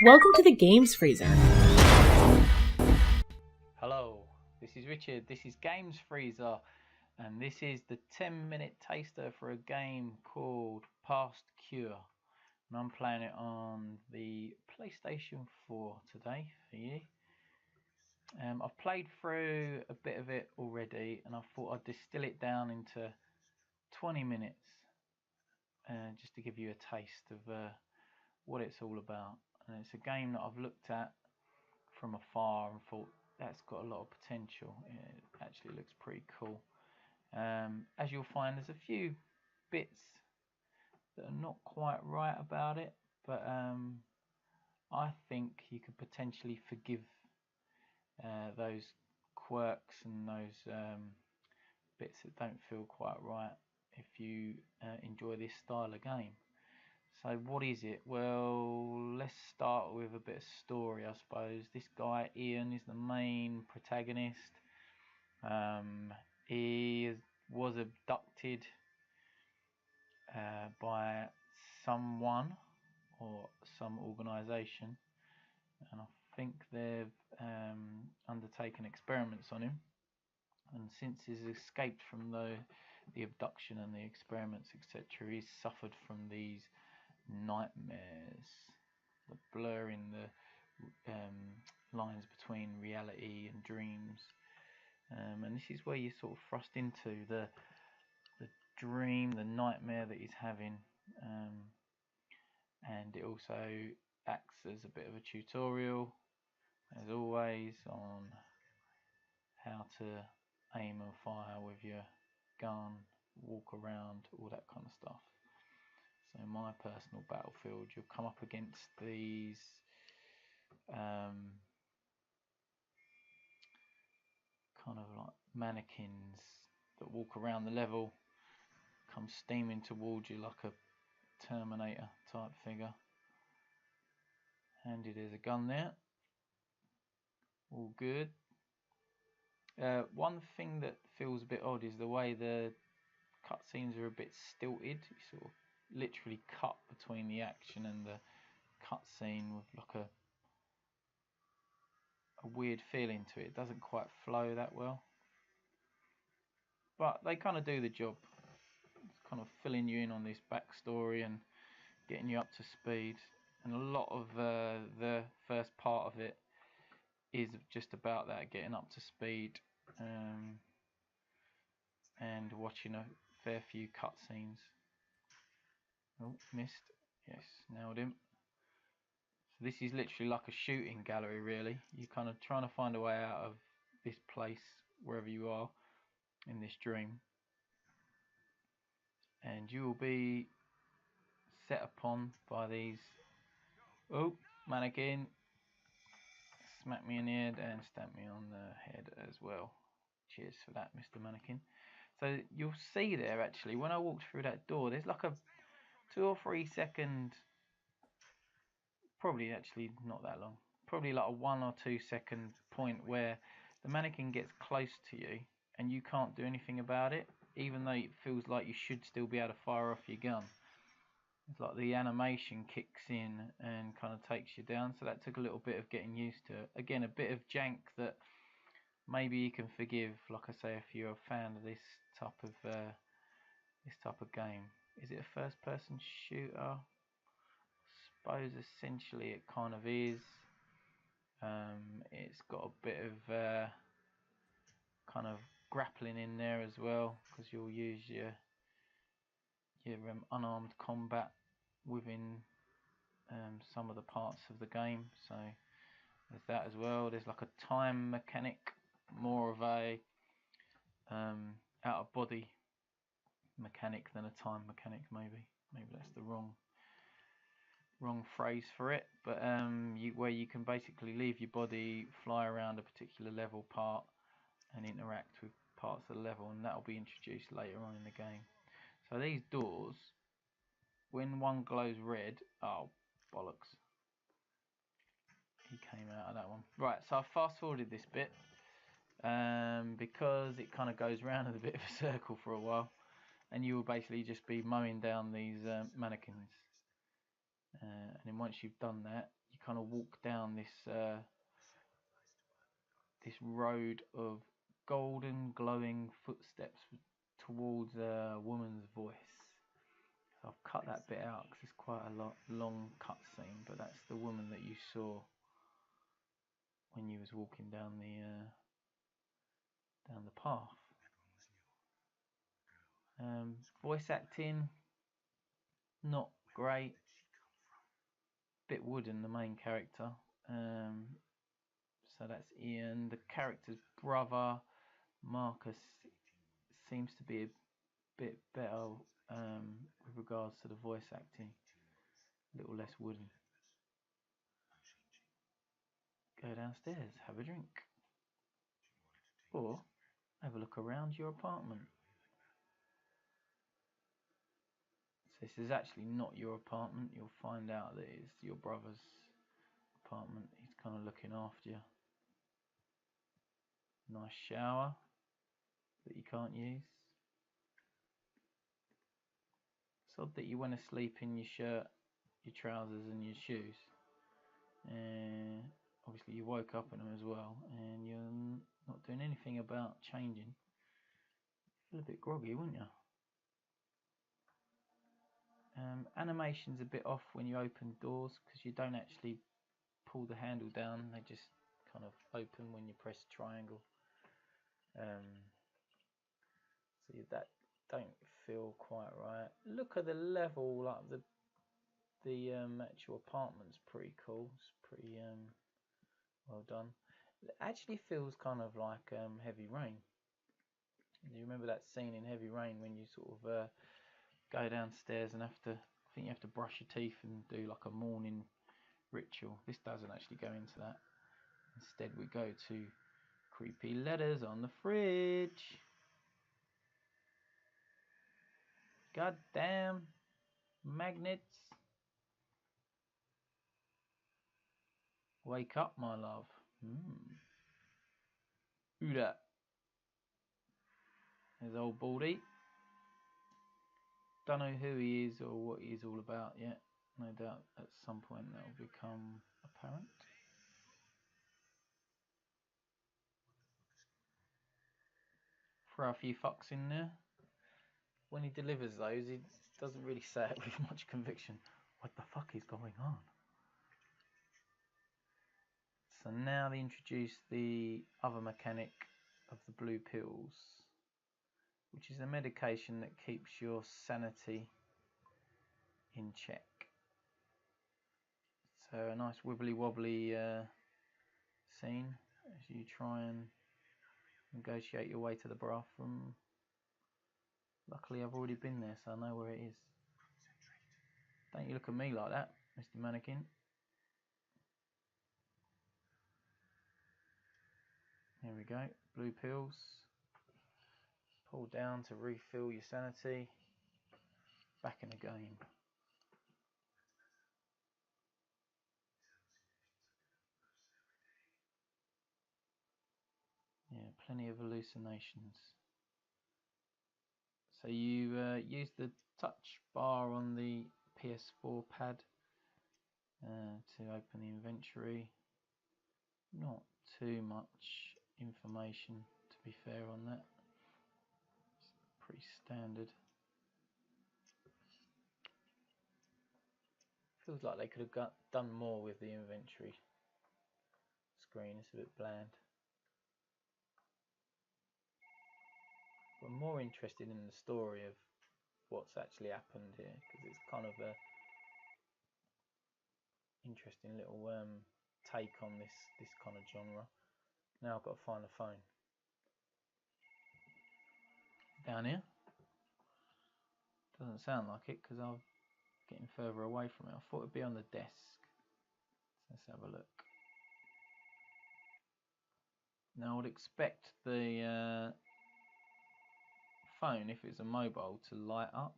Welcome to the Games Freezer. Hello, this is Richard, this is Games Freezer, and this is the 10-minute taster for a game called Past Cure. And I'm playing it on the PlayStation 4 today for you. I've played through a bit of it already, and I thought I'd distill it down into 20 minutes just to give you a taste of what it's all about. And it's a game that I've looked at from afar and thought that's got a lot of potential. It actually looks pretty cool. As you'll find, there's a few bits that are not quite right about it, but I think you could potentially forgive those quirks and those bits that don't feel quite right if you enjoy this style of game. So what is it? Well, let's start with a bit of story, I suppose. This guy, Ian, is the main protagonist. He was abducted by someone or some organisation, and I think they've undertaken experiments on him. And since he's escaped from the abduction and the experiments, etc., he's suffered from these nightmares, the blurring the lines between reality and dreams. And this is where you're sort of thrust into the dream, the nightmare that he's having, and it also acts as a bit of a tutorial, as always, on how to aim and fire with your gun, walk around, all that kind of stuff. So my personal battlefield, you'll come up against these kind of like mannequins that walk around the level, come steaming towards you like a Terminator type figure. Handy, there's a gun there. All good. One thing that feels a bit odd is the way the cutscenes are a bit stilted. You sort of literally cut between the action and the cutscene with like a weird feeling to it. It doesn't quite flow that well. But they kind of do the job. It's kind of filling you in on this backstory and getting you up to speed. And a lot of the first part of it is just about that, getting up to speed and watching a fair few cutscenes. Oh, missed. Yes, nailed him. So this is literally like a shooting gallery, really. You're kind of trying to find a way out of this place, wherever you are in this dream. And you will be set upon by these... Oh, mannequin. Smack me in the head and stamp me on the head as well. Cheers for that, Mr. Mannequin. So you'll see there, actually, when I walked through that door, there's like a 2 or 3 second, probably actually not that long, probably like a 1 or 2 second point where the mannequin gets close to you and you can't do anything about it, even though it feels like you should still be able to fire off your gun. It's like the animation kicks in and kind of takes you down, so that took a little bit of getting used to. Again, a bit of jank that maybe you can forgive, like I say, if you're a fan of this type of game. Is it a first-person shooter? I suppose essentially it kind of is. It's got a bit of kind of grappling in there as well, because you'll use your unarmed combat within some of the parts of the game. So there's that as well. There's like a time mechanic, more of a out of body mechanic than a time mechanic. Maybe that's the wrong phrase for it, but where you can basically leave your body, fly around a particular level part and interact with parts of the level, and that'll be introduced later on in the game. So these doors, when one glows red, oh bollocks, he came out of that one. Right, so I fast forwarded this bit because it kind of goes round in a bit of a circle for a while, and you will basically just be mowing down these mannequins. And then once you've done that, you you kind of walk down this road of golden glowing footsteps towards a woman's voice. So I've cut that bit out because it's quite a long cut scene, but that's the woman that you saw when you was walking down the path. Voice acting, not great. Bit wooden, the main character. So that's Ian. The character's brother, Marcus, seems to be a bit better with regards to the voice acting. A little less wooden. Go downstairs, have a drink. Or have a look around your apartment. So this is actually not your apartment. You'll find out that it's your brother's apartment. He's kind of looking after you. Nice shower that you can't use. It's odd that you went to sleep in your shirt, your trousers and your shoes. Obviously you woke up in them as well, and you're not doing anything about changing. You feel a bit groggy, wouldn't you? Animation's a bit off when you open doors because you don't actually pull the handle down, they just kind of open when you press triangle. So that don't feel quite right. Look at the level, like the actual apartment's pretty cool. It's pretty well done. It actually feels kind of like Heavy Rain. You remember that scene in Heavy Rain when you sort of go downstairs and I think you have to brush your teeth and do like a morning ritual. This doesn't actually go into that. Instead we go to creepy letters on the fridge. God damn magnets. Wake up, my love. Who that? There's old Baldy. Don't know who he is or what he is all about yet. No doubt at some point that will become apparent. Throw a few fucks in there. When he delivers those, he doesn't really say it with much conviction. What the fuck is going on? So now they introduce the other mechanic of the blue pills, which is a medication that keeps your sanity in check. So a nice wibbly wobbly scene as you try and negotiate your way to the bathroom. Luckily I've already been there, so I know where it is. Don't you look at me like that, Mr. Mannequin. Here we go, blue pills. Pull down to refill your sanity. Back in the game. Yeah, plenty of hallucinations. So you use the touch bar on the PS4 pad to open the inventory. Not too much information, to be fair, on that. It's pretty standard. Feels like they could have done more with the inventory screen. It's a bit bland. But I'm more interested in the story of what's actually happened here, because it's kind of a interesting little take on this kind of genre. Now I've got to find the phone. Down here? Doesn't sound like it because I'm getting further away from it. I thought it'd be on the desk. So let's have a look. Now I would expect the phone, if it's a mobile, to light up.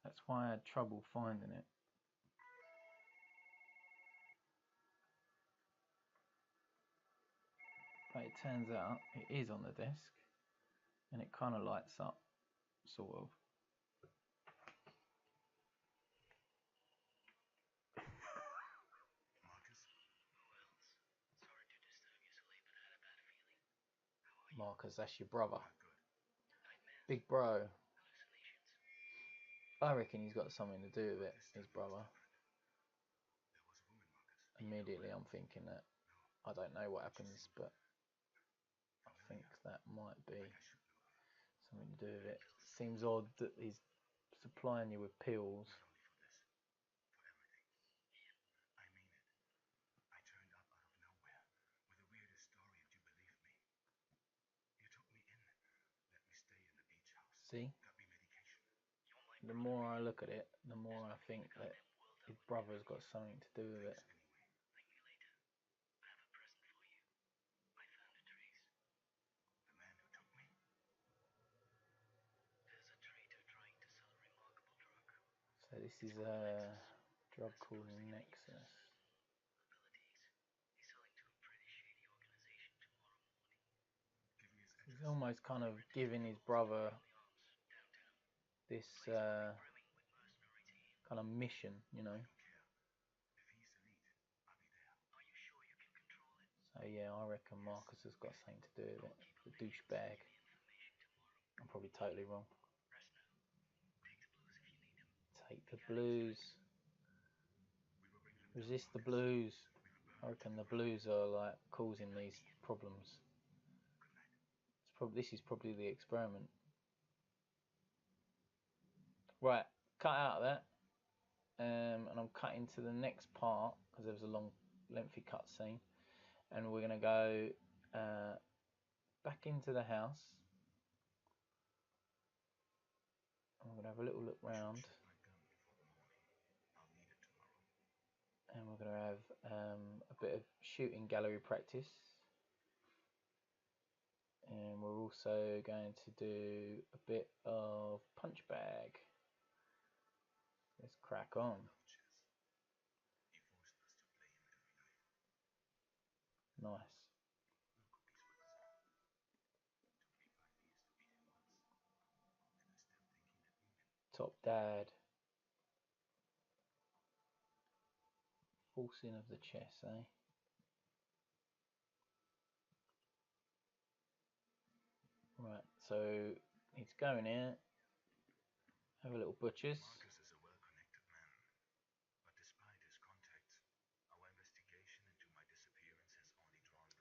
That's why I had trouble finding it. But it turns out it is on the desk and it kind of lights up, sort of. Marcus, that's your brother. Big bro. I reckon he's got something to do with it, his brother. Immediately I'm thinking that I don't know what happens, but I think that might be something to do with it. Seems odd that he's supplying you with pills. See? The more I look at it, the more I think that his brother's got something to do with it. So this is a drug called Nexus. He's almost kind of giving his brother this kind of mission, you know. So yeah, I reckon Marcus has got something to do with it. The douchebag. I'm probably totally wrong. Take the blues. Resist the blues. I reckon the blues are like causing these problems. This is probably the experiment. Right, cut out of that. And I'm cutting to the next part because there was a long, lengthy cut scene. And we're going to go back into the house. I'm going to have a little look round. And we're going to have a bit of shooting gallery practice. And we're also going to do a bit of punch bag. Let's crack on. Nice. Top dad. Forcing of the chess, eh? Right, so it's going here. Have a little butchers. Marcus is a well-connected man, but despite his contacts, our investigation into my disappearance has only drawn blanks.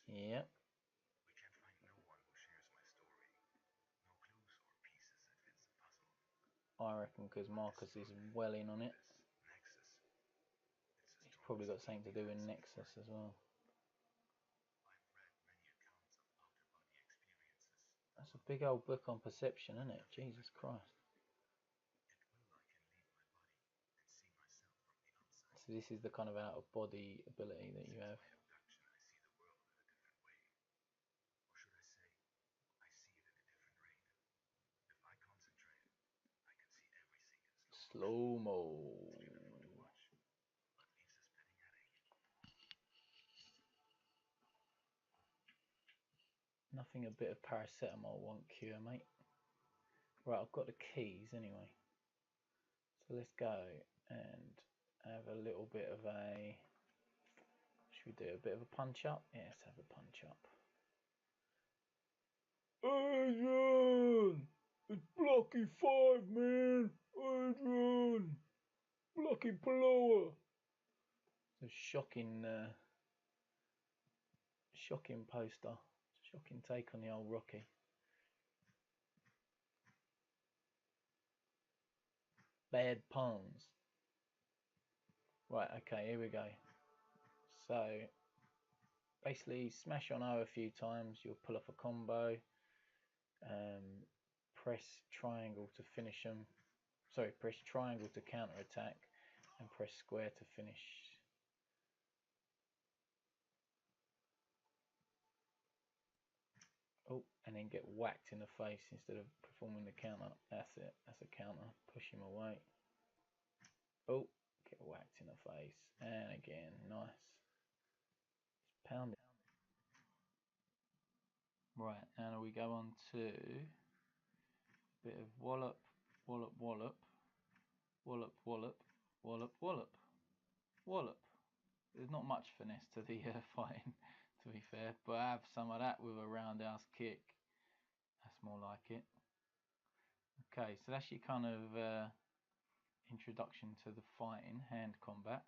Yep. We can't find no one who shares my story. No clues or pieces that fits the puzzle. I reckon because Marcus is well in on it. Nexus. He's probably got something to do with Nexus as well. I've read many accounts of out-of-body experiences. That's a big old book on perception, isn't it? Jesus Christ. So this is the kind of out-of-body ability that you have. Slow-mo. Nothing a bit of paracetamol won't cure, mate. Right, I've got the keys anyway. So let's go and have a little bit of a... Should we do a bit of a punch up? Yeah, let's have a punch up. Adrian! It's Blocky 5, man! Adrian! Blocky Paloa! It's a shocking poster. Shocking take on the old Rocky. Bad puns. Right, okay, here we go. So, basically, smash on O a few times, you'll pull off a combo. Press triangle to finish them. Sorry, press triangle to counter attack, and press square to finish. Oh, and then get whacked in the face instead of performing the counter. That's it. That's a counter. Push him away. Oh, get whacked in the face. And again, nice. Just pound it. Right, now we go on to a bit of wallop, wallop, wallop, wallop, wallop, wallop, wallop, wallop. There's not much finesse to the fighting. to be fair, but have some of that with a roundhouse kick. That's more like it. Okay, so that's your kind of introduction to the fighting, hand combat.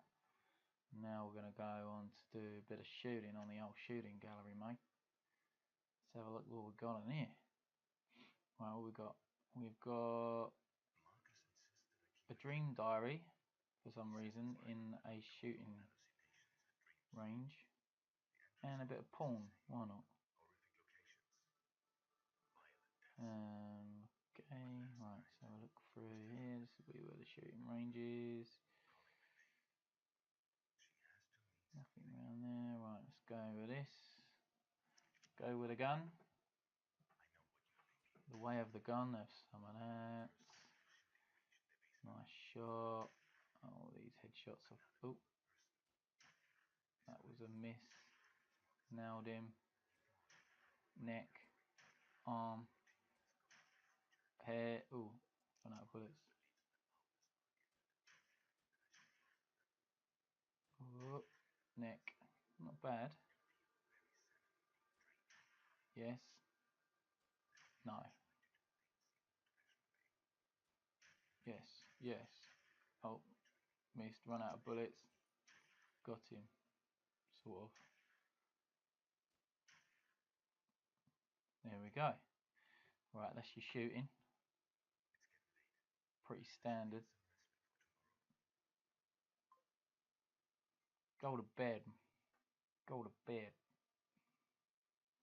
Now we're going to go on to do a bit of shooting on the old shooting gallery, mate. Let's have a look what we've got in here. Well, we've got a dream diary for some reason in a shooting range, and a bit of porn. Why not? Okay, right, so we'll look through here. This will be where the shooting range is. Nothing around there. Right, let's go with this. Go with a gun. The way of the gun, have some of that. Nice shot. Oh, these headshots are. Oh, that was a miss. Nailed him. Neck. Arm. Hair. Oh, run out of bullets. Oh, neck. Not bad. Yes. No. Yes. Yes. Oh, missed. Run out of bullets. Got him. Sort of. There we go. Right, that's your shooting. Pretty standard. Go to bed. Go to bed.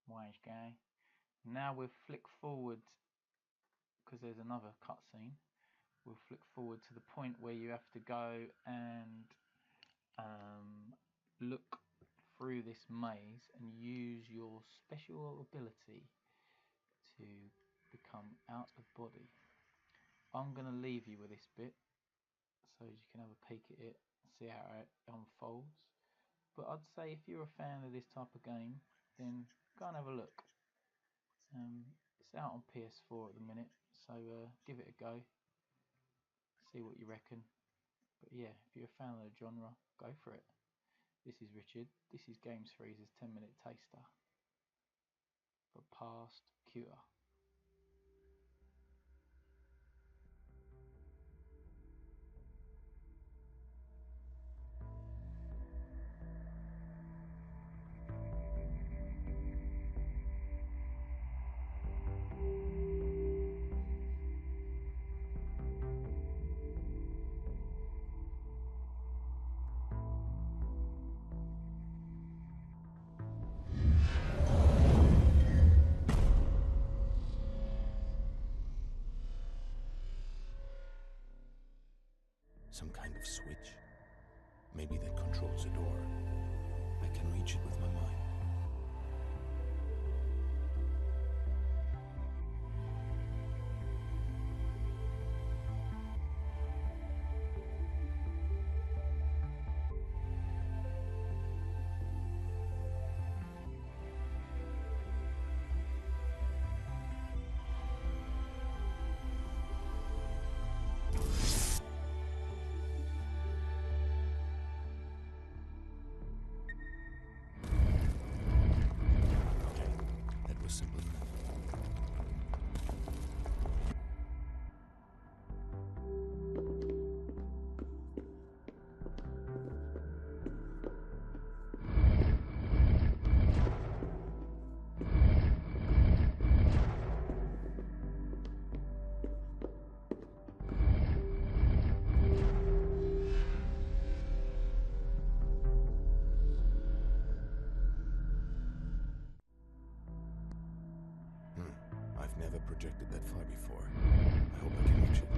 Wise guy. Now we'll flick forward, because there's another cutscene. We'll flick forward to the point where you have to go and look through this maze and use your special ability to become out of body. I'm going to leave you with this bit so you can have a peek at it, see how it unfolds. But I'd say if you're a fan of this type of game, then go and have a look. It's out on PS4 at the minute, so give it a go, see what you reckon. But yeah, if you're a fan of the genre, go for it. This is Richard. This is Games Freezer's 10-minute taster for Past Cure. Some kind of switch. Maybe that controls a door. I can reach it with my mind. Simple enough. I've never projected that far before. I hope I can reach it.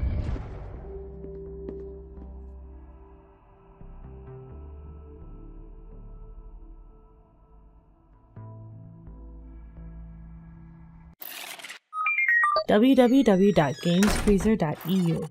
www.gamesfreezer.eu